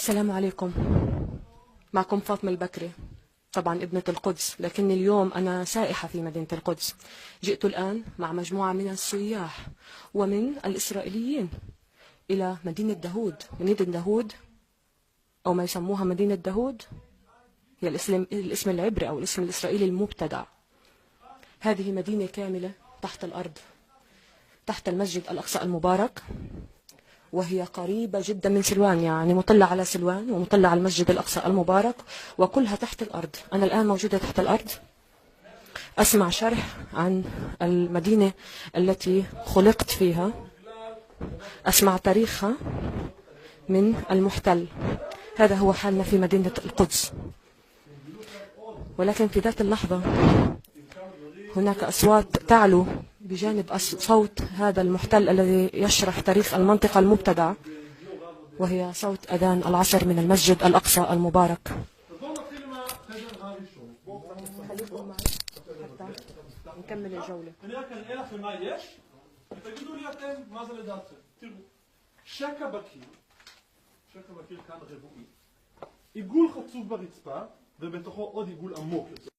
السلام عليكم. معكم فاطمة البكري، طبعا ابنة القدس، لكن اليوم أنا سائحة في مدينة القدس. جئت الآن مع مجموعة من السياح ومن الإسرائيليين إلى مدينة داود. مدينة داود أو ما يسموها مدينة داود هي الاسم العبري أو الاسم الإسرائيلي المبتدع. هذه مدينة كاملة تحت الأرض، تحت المسجد الأقصى المبارك، وهي قريبة جدا من سلوان، يعني مطلة على سلوان ومطلة على المسجد الأقصى المبارك، وكلها تحت الأرض. أنا الآن موجودة تحت الأرض أسمع شرح عن المدينة التي خلقت فيها، أسمع تاريخها من المحتل. هذا هو حالنا في مدينة القدس. ولكن في ذات اللحظة هناك أصوات تعلو بجانب صوت هذا المحتل الذي يشرح تاريخ المنطقة المبتدع، وهي صوت أذان العصر من المسجد الأقصى المبارك. خليكم معي حتى نكمل الجولة. אני רק אראה לכם מה יש, ותגידו לי אתם מה זה לדעתכם. תראו, שקע בקיר כאן רבועי, עיגול חצוף ברצפה, ובתוכו עוד עיגול עמוק יותר.